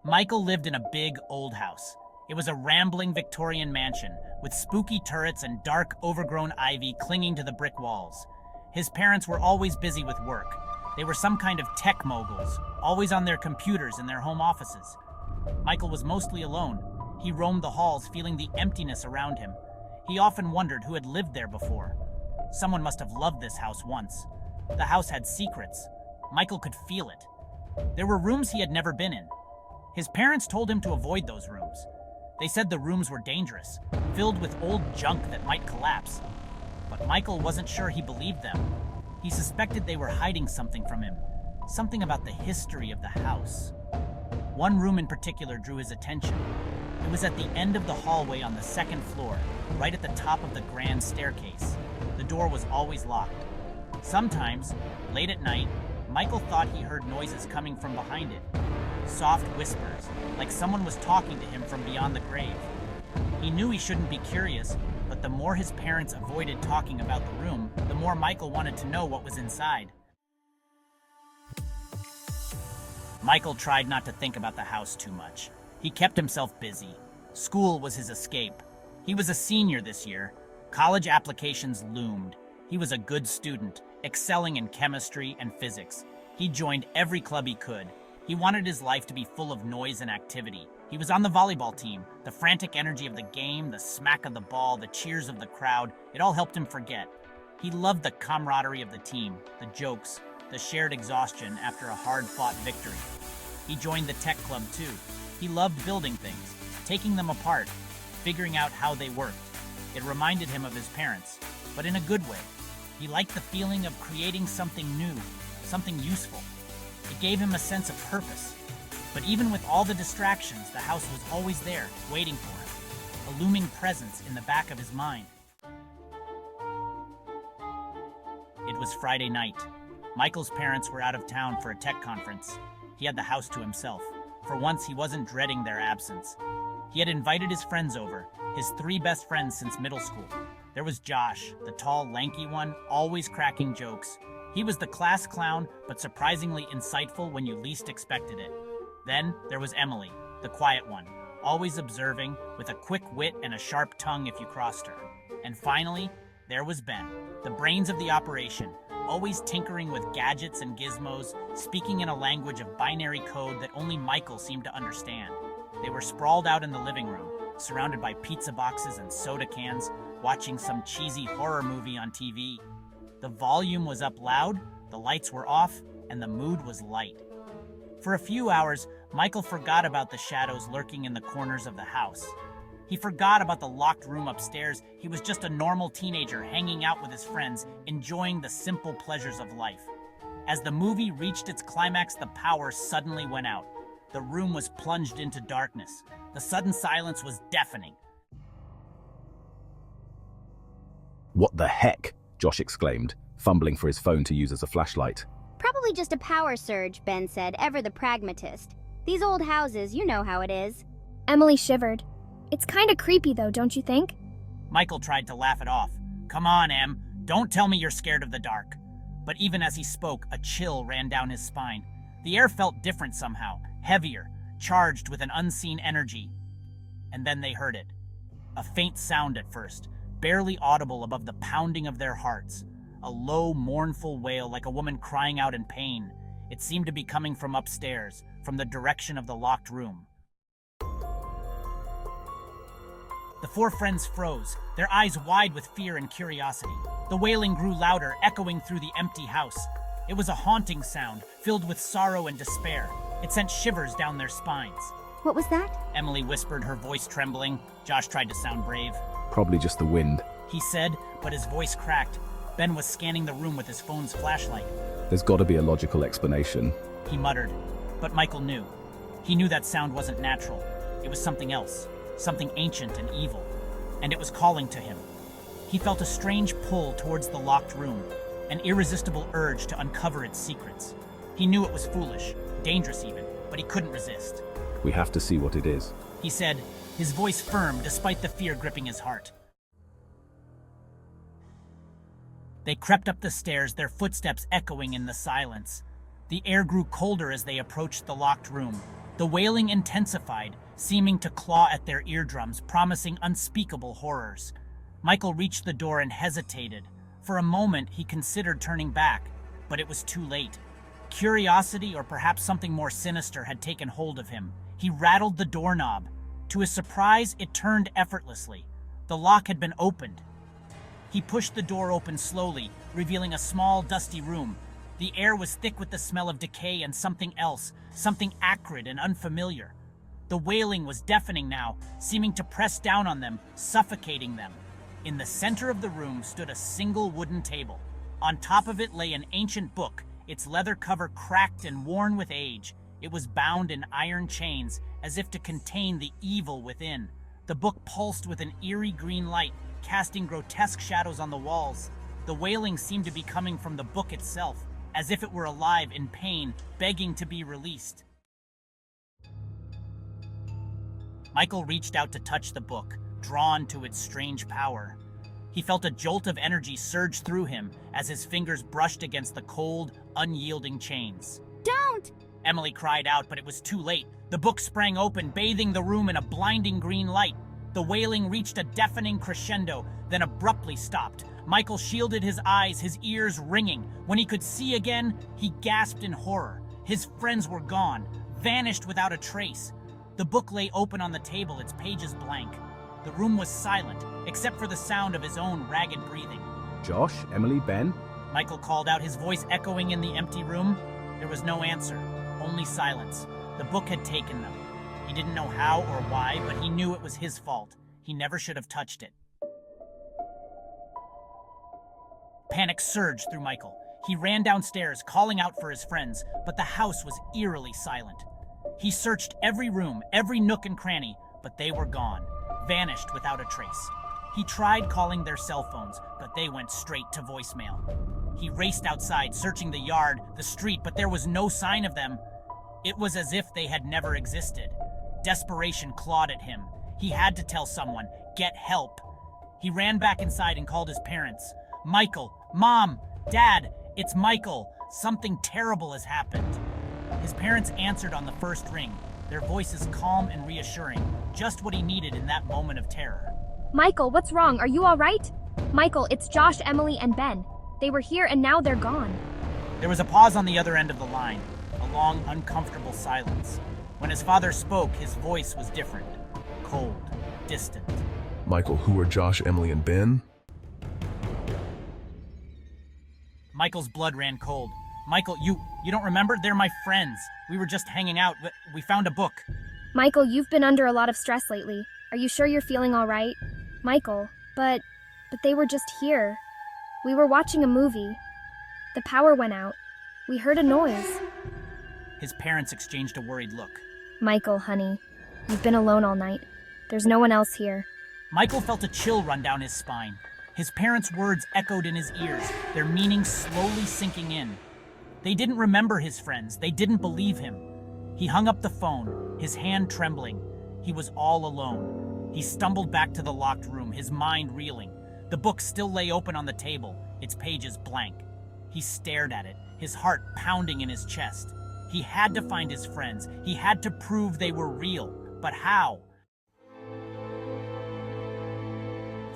Michael lived in a big, old house. It was a rambling Victorian mansion with spooky turrets and dark, overgrown ivy clinging to the brick walls. His parents were always busy with work. They were some kind of tech moguls, always on their computers in their home offices. Michael was mostly alone. He roamed the halls, feeling the emptiness around him. He often wondered who had lived there before. Someone must have loved this house once. The house had secrets. Michael could feel it. There were rooms he had never been in. His parents told him to avoid those rooms. They said the rooms were dangerous, filled with old junk that might collapse. But Michael wasn't sure he believed them. He suspected they were hiding something from him, something about the history of the house. One room in particular drew his attention. It was at the end of the hallway on the second floor, right at the top of the grand staircase. The door was always locked. Sometimes, late at night, Michael thought he heard noises coming from behind it. Soft whispers, like someone was talking to him from beyond the grave. He knew he shouldn't be curious, but the more his parents avoided talking about the room, the more Michael wanted to know what was inside. Michael tried not to think about the house too much. He kept himself busy. School was his escape. He was a senior this year. College applications loomed. He was a good student, excelling in chemistry and physics. He joined every club he could. He wanted his life to be full of noise and activity. He was on the volleyball team. The frantic energy of the game, the smack of the ball, the cheers of the crowd, it all helped him forget. He loved the camaraderie of the team, the jokes, the shared exhaustion after a hard-fought victory. He joined the tech club too. He loved building things, taking them apart, figuring out how they worked. It reminded him of his parents, but in a good way. He liked the feeling of creating something new, something useful. It gave him a sense of purpose. But even with all the distractions, the house was always there, waiting for him, a looming presence in the back of his mind. It was Friday night. Michael's parents were out of town for a tech conference. He had the house to himself. For once, he wasn't dreading their absence. He had invited his friends over, his 3 best friends since middle school. There was Josh, the tall, lanky one, always cracking jokes. He was the class clown, but surprisingly insightful when you least expected it. Then there was Emily, the quiet one, always observing, with a quick wit and a sharp tongue if you crossed her. And finally, there was Ben, the brains of the operation, always tinkering with gadgets and gizmos, speaking in a language of binary code that only Michael seemed to understand. They were sprawled out in the living room, surrounded by pizza boxes and soda cans, watching some cheesy horror movie on TV. The volume was up loud, the lights were off, and the mood was light. For a few hours, Michael forgot about the shadows lurking in the corners of the house. He forgot about the locked room upstairs. He was just a normal teenager hanging out with his friends, enjoying the simple pleasures of life. As the movie reached its climax, the power suddenly went out. The room was plunged into darkness. The sudden silence was deafening. "What the heck?" Josh exclaimed, fumbling for his phone to use as a flashlight. Probably just a power surge, Ben said, ever the pragmatist. These old houses, you know how it is. Emily shivered. It's kinda creepy though, don't you think? Michael tried to laugh it off. "Come on, Em. Don't tell me you're scared of the dark." But even as he spoke, a chill ran down his spine. The air felt different somehow, heavier, charged with an unseen energy. And then they heard it. A faint sound at first, barely audible above the pounding of their hearts. A low, mournful wail like a woman crying out in pain. It seemed to be coming from upstairs, from the direction of the locked room. The 4 friends froze, their eyes wide with fear and curiosity. The wailing grew louder, echoing through the empty house. It was a haunting sound, filled with sorrow and despair. It sent shivers down their spines. What was that? Emily whispered, her voice trembling. Josh tried to sound brave. "Probably just the wind." He said, but his voice cracked. Ben was scanning the room with his phone's flashlight. "There's gotta be a logical explanation." He muttered, but Michael knew. He knew that sound wasn't natural. It was something else, something ancient and evil, and it was calling to him. He felt a strange pull towards the locked room, an irresistible urge to uncover its secrets. He knew it was foolish, dangerous even, but he couldn't resist. "We have to see what it is," he said, his voice firm despite the fear gripping his heart. They crept up the stairs, their footsteps echoing in the silence. The air grew colder as they approached the locked room. The wailing intensified, seeming to claw at their eardrums, promising unspeakable horrors. Michael reached the door and hesitated. For a moment, he considered turning back, but it was too late. Curiosity, or perhaps something more sinister, had taken hold of him. He rattled the doorknob. To his surprise, it turned effortlessly. The lock had been opened. He pushed the door open slowly, revealing a small, dusty room. The air was thick with the smell of decay and something else, something acrid and unfamiliar. The wailing was deafening now, seeming to press down on them, suffocating them. In the center of the room stood a single wooden table. On top of it lay an ancient book, its leather cover cracked and worn with age. It was bound in iron chains, as if to contain the evil within. The book pulsed with an eerie green light, casting grotesque shadows on the walls. The wailing seemed to be coming from the book itself, as if it were alive in pain, begging to be released. Michael reached out to touch the book, drawn to its strange power. He felt a jolt of energy surge through him as his fingers brushed against the cold, unyielding chains. Don't! Emily cried out, but it was too late. The book sprang open, bathing the room in a blinding green light. The wailing reached a deafening crescendo, then abruptly stopped. Michael shielded his eyes, his ears ringing. When he could see again, he gasped in horror. His friends were gone, vanished without a trace. The book lay open on the table, its pages blank. The room was silent, except for the sound of his own ragged breathing. Josh, Emily, Ben? Michael called out, his voice echoing in the empty room. There was no answer, only silence. The book had taken them. He didn't know how or why, but he knew it was his fault. He never should have touched it. Panic surged through Michael. He ran downstairs, calling out for his friends, but the house was eerily silent. He searched every room, every nook and cranny, but they were gone, vanished without a trace. He tried calling their cell phones, but they went straight to voicemail. He raced outside, searching the yard, the street, but there was no sign of them. It was as if they had never existed. Desperation clawed at him. He had to tell someone, get help. He ran back inside and called his parents. Michael, Mom, Dad, it's Michael. Something terrible has happened. His parents answered on the first ring, their voices calm and reassuring, just what he needed in that moment of terror. Michael, what's wrong? Are you all right? Michael, it's Josh, Emily, and Ben. They were here and now they're gone. There was a pause on the other end of the line, a long, uncomfortable silence. When his father spoke, his voice was different, cold, distant. Michael, who are Josh, Emily, and Ben? Michael's blood ran cold. Michael, you don't remember? They're my friends. We were just hanging out. We found a book. Michael, you've been under a lot of stress lately. Are you sure you're feeling all right? Michael, but they were just here. We were watching a movie. The power went out. We heard a noise. His parents exchanged a worried look. Michael, honey, you've been alone all night. There's no one else here. Michael felt a chill run down his spine. His parents' words echoed in his ears, their meaning slowly sinking in. They didn't remember his friends. They didn't believe him. He hung up the phone, his hand trembling. He was all alone. He stumbled back to the locked room, his mind reeling. The book still lay open on the table, its pages blank. He stared at it, his heart pounding in his chest. He had to find his friends. He had to prove they were real. But how?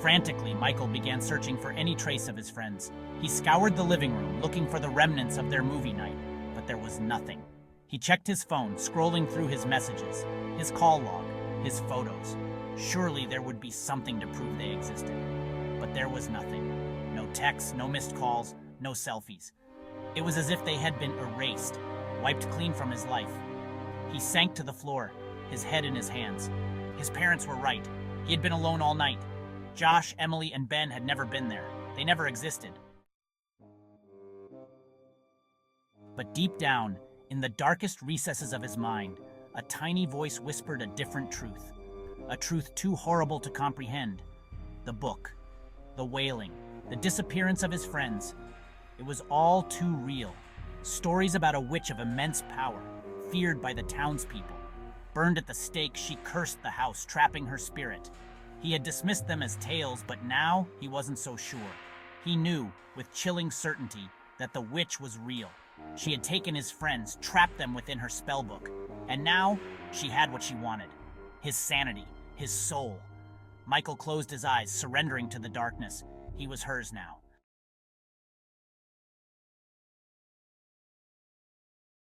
Frantically, Michael began searching for any trace of his friends. He scoured the living room, looking for the remnants of their movie night, but there was nothing. He checked his phone, scrolling through his messages, his call log, his photos. Surely there would be something to prove they existed. But there was nothing. No texts, no missed calls, no selfies. It was as if they had been erased, wiped clean from his life. He sank to the floor, his head in his hands. His parents were right. He had been alone all night. Josh, Emily, and Ben had never been there. They never existed. But deep down, in the darkest recesses of his mind, a tiny voice whispered a different truth. A truth too horrible to comprehend. The book, the wailing, the disappearance of his friends. It was all too real. Stories about a witch of immense power, feared by the townspeople. Burned at the stake, she cursed the house, trapping her spirit. He had dismissed them as tales, but now he wasn't so sure. He knew, with chilling certainty, that the witch was real. She had taken his friends, trapped them within her spellbook. And now, she had what she wanted. His sanity, his soul. Michael closed his eyes, surrendering to the darkness. He was hers now.